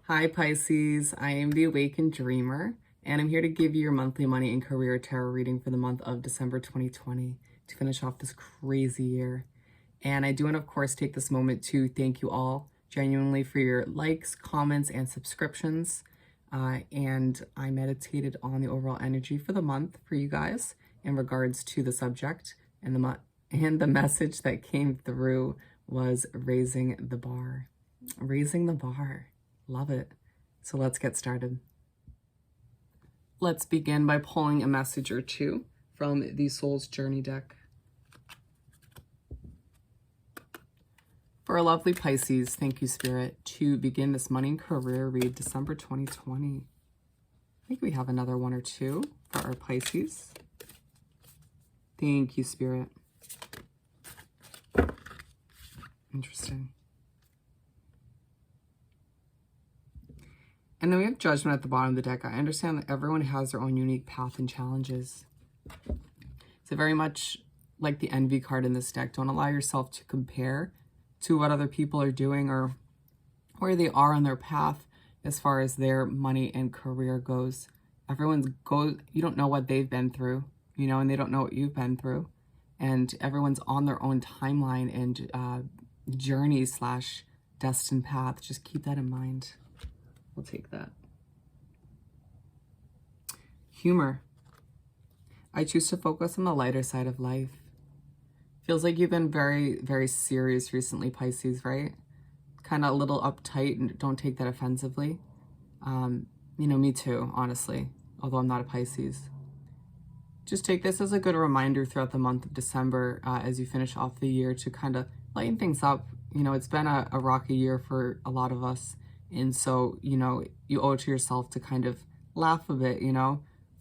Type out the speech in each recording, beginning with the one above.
Hi Pisces, I am the Awakened Dreamer, and I'm here to give you your monthly money and career tarot reading for the month of December 2020 to finish off this crazy year. And I do want to, of course, take this moment to thank you all genuinely for your likes, comments, and subscriptions. And I meditated on the overall energy for the month for you guys in regards to the subject, and the message that came through was raising the bar. Raising the bar. Love it. So let's get started. Let's begin by pulling a message or two from the Soul's Journey deck. For our lovely Pisces, thank you, Spirit, to begin this money and career read December 2020. I think we have another one or two for our Pisces. Thank you, Spirit. Interesting. And then we have Judgment at the bottom of the deck. I understand that everyone has their own unique path and challenges. So very much like the Envy card in this deck, don't allow yourself to compare to what other people are doing or where they are on their path as far as their money and career goes. You don't know what they've been through, and they don't know what you've been through. And everyone's on their own timeline and journey / destined path. Just keep that in mind. We'll take that. Humor. I choose to focus on the lighter side of life. Feels like you've been very, very serious recently, Pisces, right? Kind of a little uptight, and don't take that offensively. Me too, honestly, although I'm not a Pisces. Just take this as a good reminder throughout the month of December as you finish off the year to kind of lighten things up. It's been a rocky year for a lot of us. And so, you owe it to yourself to kind of laugh a bit,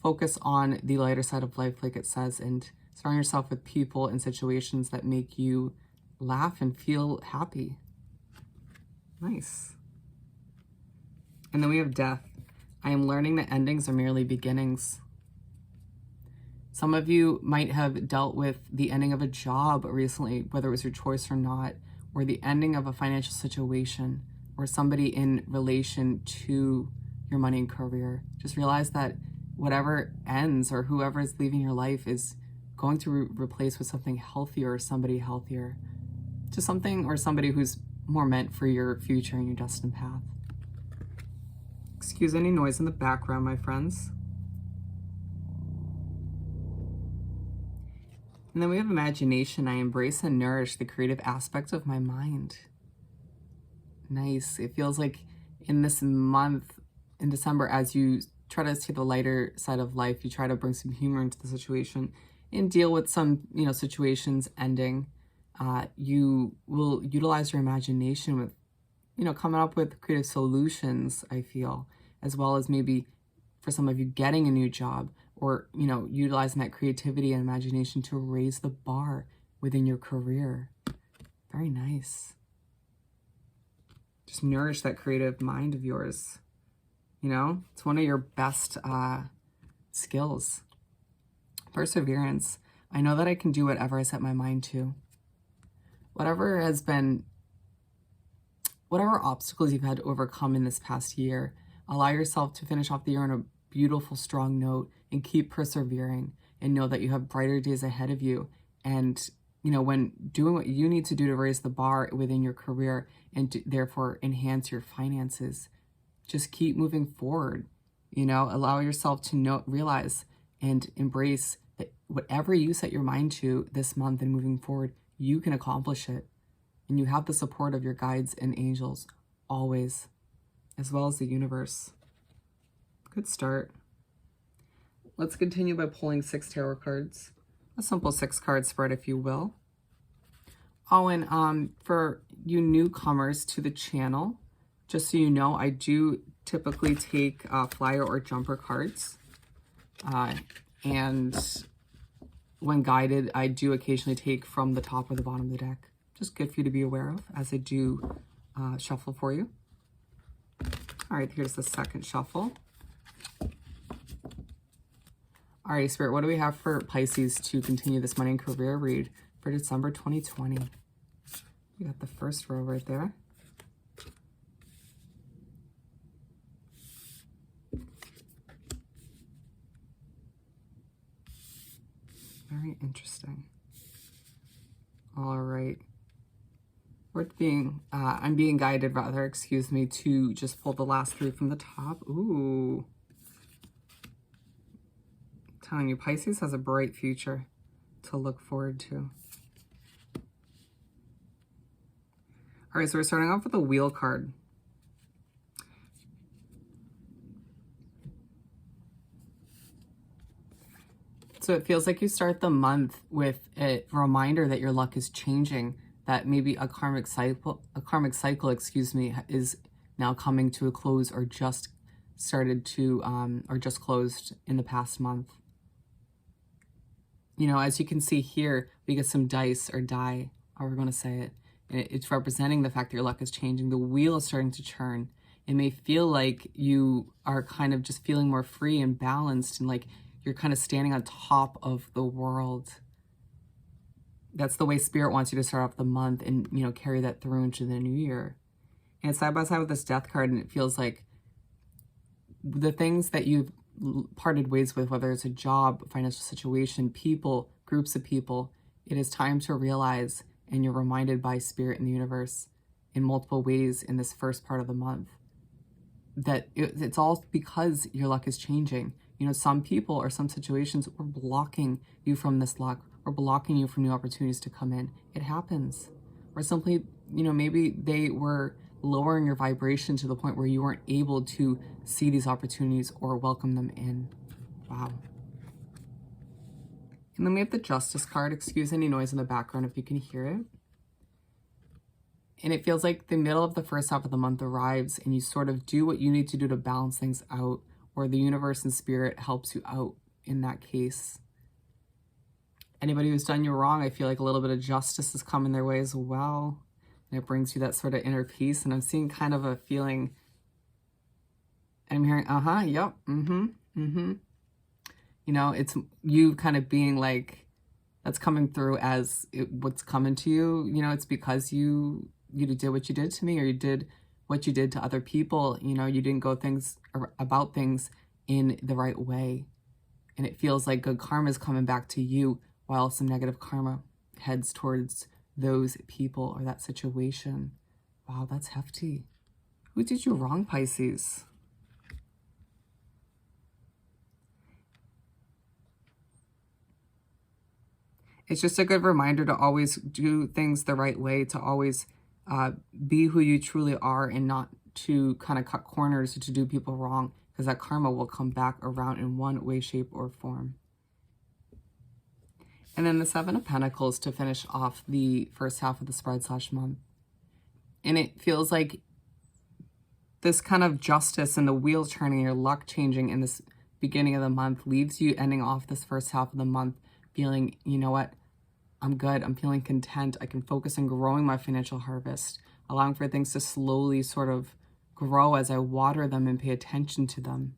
focus on the lighter side of life, like it says, and surround yourself with people and situations that make you laugh and feel happy. Nice. And then we have Death. I am learning that endings are merely beginnings. Some of you might have dealt with the ending of a job recently, whether it was your choice or not, or the ending of a financial situation, or somebody in relation to your money and career. Just realize that whatever ends or whoever is leaving your life is going to replace with something healthier or somebody healthier. Just something or somebody who's more meant for your future and your destined path. Excuse any noise in the background, my friends. And then we have Imagination. I embrace and nourish the creative aspects of my mind. Nice. It feels like in this month, in December, as you try to see the lighter side of life, you try to bring some humor into the situation and deal with some, situations ending. You will utilize your imagination with, coming up with creative solutions, I feel, as well as maybe for some of you getting a new job or, utilizing that creativity and imagination to raise the bar within your career. Very nice. Just nourish that creative mind of yours. It's one of your best skills. Perseverance. I know that I can do whatever I set my mind to. Whatever obstacles you've had to overcome in this past year, allow yourself to finish off the year on a beautiful, strong note and keep persevering and know that you have brighter days ahead of you. And when doing what you need to do to raise the bar within your career and therefore enhance your finances, just keep moving forward. Allow yourself to realize and embrace that whatever you set your mind to this month and moving forward, you can accomplish it. And you have the support of your guides and angels always, as well as the universe. Good start. Let's continue by pulling 6 tarot cards. A simple 6-card spread, if you will. Oh, and for you newcomers to the channel, just so you know, I do typically take flyer or jumper cards. And when guided, I do occasionally take from the top or the bottom of the deck. Just good for you to be aware of as I do shuffle for you. All right, here's the second shuffle. All right, Spirit, what do we have for Pisces to continue this money and career read for December 2020? We got the first row right there. Very interesting. All right. I'm being guided, rather, excuse me, to just pull the last three from the top. Ooh. I'm telling you, Pisces has a bright future to look forward to. All right, so we're starting off with a Wheel card. So it feels like you start the month with a reminder that your luck is changing, that maybe a karmic cycle, excuse me, is now coming to a close, or just started to, or just closed in the past month. You know, as you can see here, we get some dice or die, however we're going to say it. And it's representing the fact that your luck is changing. The wheel is starting to turn. It may feel like you are kind of just feeling more free and balanced, and like you're kind of standing on top of the world. That's the way Spirit wants you to start off the month, and, you know, carry that through into the new year. And it's side by side with this Death card, and it feels like the things that you've parted ways with, whether it's a job, financial situation, people, groups of people, it is time to realize, and you're reminded by Spirit and the universe in multiple ways in this first part of the month, that it's all because your luck is changing. You know, some people or some situations were blocking you from this luck, or blocking you from new opportunities to come in. It happens. Or simply, you know, maybe they were lowering your vibration to the point where you weren't able to see these opportunities or welcome them in. Wow. And then we have the Justice card. Excuse any noise in the background if you can hear it. And it feels like the middle of the first half of the month arrives, and you sort of do what you need to do to balance things out, or the universe and Spirit helps you out in that case. Anybody who's done you wrong, I feel like a little bit of justice is coming their way as well. And it brings you that sort of inner peace. And I'm seeing kind of a feeling, and I'm hearing, yep, You know, it's you kind of being like, that's coming through as what's coming to you. You know, it's because you did what you did to me, or you did what you did to other people. You know, you didn't go about things in the right way. And it feels like good karma is coming back to you, while some negative karma heads towards those people or that situation. Wow, that's hefty. Who did you wrong, Pisces? It's just a good reminder to always do things the right way, to always be who you truly are, and not to kind of cut corners or to do people wrong, because that karma will come back around in one way, shape, or form. And then the Seven of Pentacles to finish off the first half of the spread/month. And it feels like this kind of justice and the wheels turning, your luck changing in this beginning of the month, leaves you ending off this first half of the month feeling, you know what, I'm good, I'm feeling content, I can focus on growing my financial harvest, allowing for things to slowly sort of grow as I water them and pay attention to them.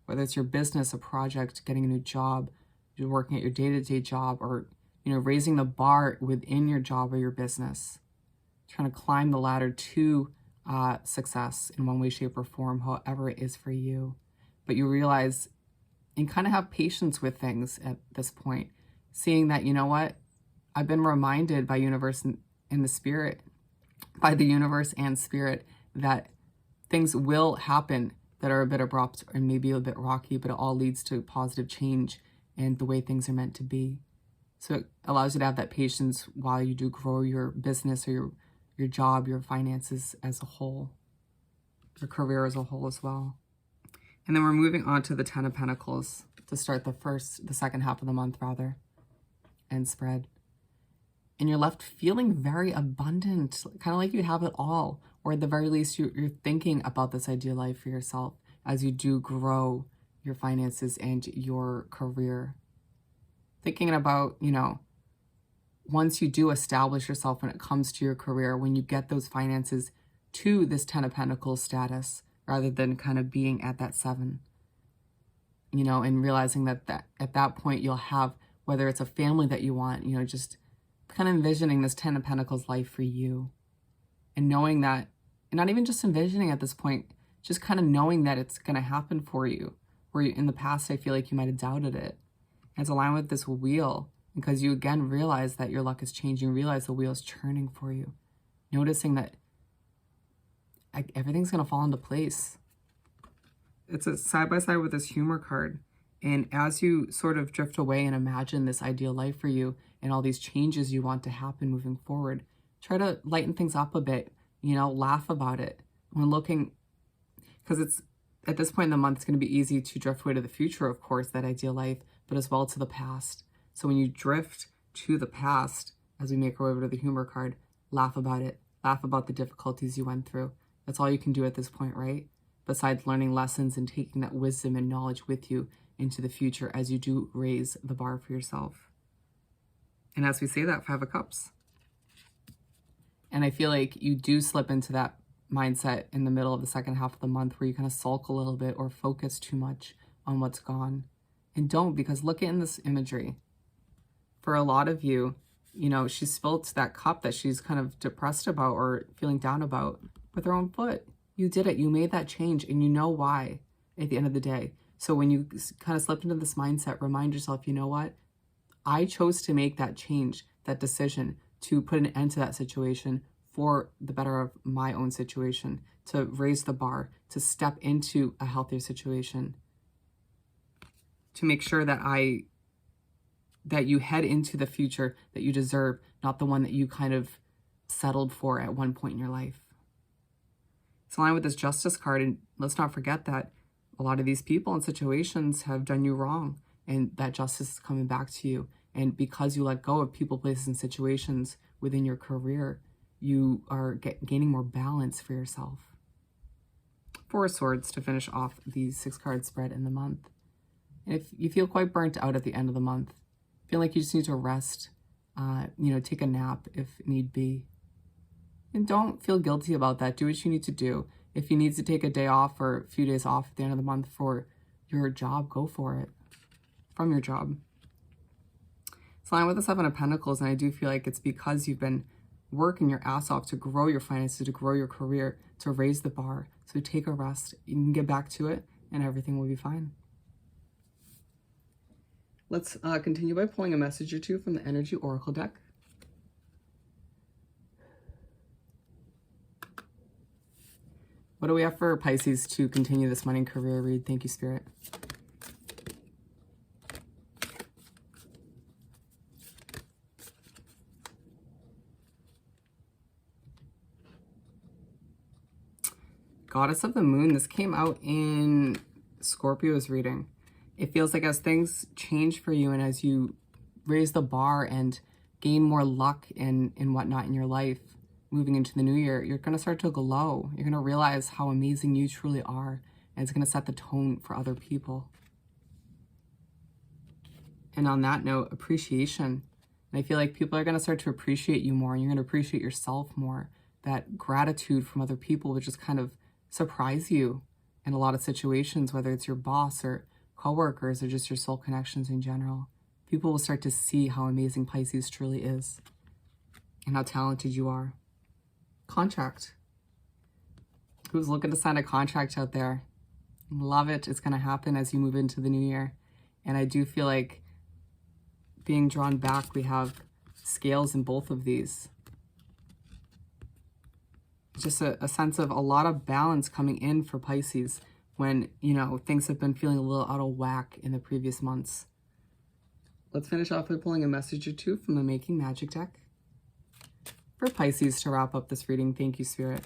Whether it's your business, a project, getting a new job, you're working at your day-to-day job, or, you know, raising the bar within your job or your business, trying to climb the ladder to success in one way, shape, or form, however it is for you. But you realize and kind of have patience with things at this point, seeing that, you know what, I've been reminded by universe and the Spirit, by the universe and Spirit, that things will happen that are a bit abrupt or maybe a bit rocky, but it all leads to positive change and the way things are meant to be. So it allows you to have that patience while you do grow your business or your job, your finances as a whole, your career as a whole as well. And then we're moving on to the Ten of Pentacles to start the second half of the month, rather, and spread. And you're left feeling very abundant, kind of like you have it all, or at the very least, you're thinking about this ideal life for yourself as you do grow your finances and your career. Thinking about, you know, once you do establish yourself when it comes to your career, when you get those finances to this Ten of Pentacles status, rather than kind of being at that 7, you know, and realizing that at that point you'll have, whether it's a family that you want, you know, just kind of envisioning this Ten of Pentacles life for you, and knowing that, and not even just envisioning at this point, just kind of knowing that it's going to happen for you, where in the past I feel like you might have doubted it. And it's aligned with this wheel, because you again realize that your luck is changing, realize the wheel's turning for you, noticing that everything's going to fall into place. It's a side by side with this humor card. And as you sort of drift away and imagine this ideal life for you and all these changes you want to happen moving forward, try to lighten things up a bit, you know, laugh about it. When looking, because it's at this point in the month, it's going to be easy to drift away to the future, of course, that ideal life, but as well to the past. So when you drift to the past, as we make our way over to the humor card, laugh about it. Laugh about the difficulties you went through. That's all you can do at this point, right? Besides learning lessons and taking that wisdom and knowledge with you into the future as you do raise the bar for yourself. And as we say that, 5 of Cups. And I feel like you do slip into that mindset in the middle of the second half of the month where you kind of sulk a little bit or focus too much on what's gone. And don't, because look at in this imagery. For a lot of you, you know, she spilt that cup that she's kind of depressed about or feeling down about with her own foot. You did it. You made that change, and you know why at the end of the day. So when you kind of slipped into this mindset, remind yourself, you know what? I chose to make that change, that decision to put an end to that situation for the better of my own situation, to raise the bar, to step into a healthier situation, to make sure that you head into the future that you deserve, not the one that you kind of settled for at one point in your life. It's aligned with this Justice card, and let's not forget that a lot of these people and situations have done you wrong, and that justice is coming back to you. And because you let go of people, places, and situations within your career, you are gaining more balance for yourself. 4 of Swords to finish off the 6-card spread in the month. And if you feel quite burnt out at the end of the month, feel like you just need to rest, take a nap if need be. And don't feel guilty about that. Do what you need to do. If you need to take a day off or a few days off at the end of the month for your job, go for it. From your job. It's aligned with the 7 of Pentacles, and I do feel like it's because you've been working your ass off to grow your finances, to grow your career, to raise the bar. So take a rest. You can get back to it, and everything will be fine. Let's continue by pulling a message or two from the Energy Oracle deck. What do we have for Pisces to continue this money and career read? Thank you, Spirit. Goddess of the Moon. This came out in Scorpio's reading. It feels like as things change for you and as you raise the bar and gain more luck and whatnot in your life, moving into the new year, you're going to start to glow. You're going to realize how amazing you truly are. And it's going to set the tone for other people. And on that note, appreciation. And I feel like people are going to start to appreciate you more. And you're going to appreciate yourself more. That gratitude from other people will just kind of surprise you in a lot of situations, whether it's your boss or coworkers or just your soul connections in general. People will start to see how amazing Pisces truly is and how talented you are. Contract. Who's looking to sign a contract out there? Love it. It's going to happen as you move into the new year. And I do feel like being drawn back, we have scales in both of these. Just a sense of a lot of balance coming in for Pisces when, things have been feeling a little out of whack in the previous months. Let's finish off by pulling a message or two from the Making Magic deck. For Pisces to wrap up this reading, thank you, Spirit.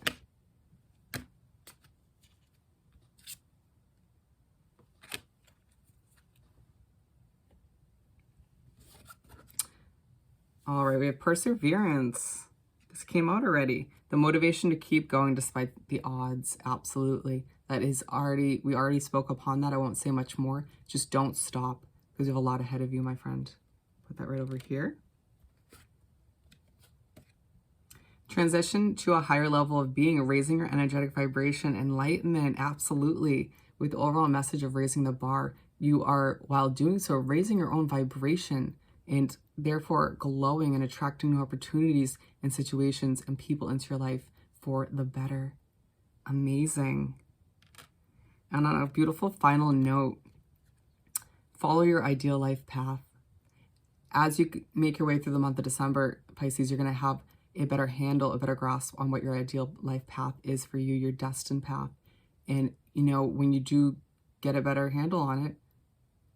All right, we have Perseverance. This came out already. The motivation to keep going despite the odds, absolutely. We already spoke upon that. I won't say much more. Just don't stop because you have a lot ahead of you, my friend. Put that right over here. Transition to a higher level of being, raising your energetic vibration, enlightenment, absolutely. With the overall message of raising the bar, you are, while doing so, raising your own vibration and therefore glowing and attracting new opportunities and situations and people into your life for the better. Amazing. And on a beautiful final note, follow your ideal life path. as you make your way through the month of December, Pisces, you're going to have a better handle, a better grasp on what your ideal life path is for you, your destined path. And, you know, when you do get a better handle on it,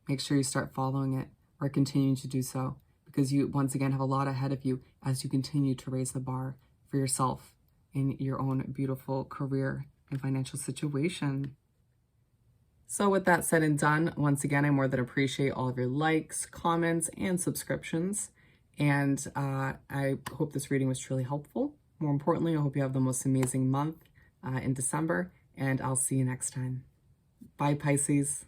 make sure you start following it or continuing to do so, because you, once again, have a lot ahead of you as you continue to raise the bar for yourself in your own beautiful career and financial situation. So with that said and done, once again, I more than appreciate all of your likes, comments, and subscriptions. And I hope this reading was truly helpful. More importantly, I hope you have the most amazing month in December, and I'll see you next time. Bye, Pisces.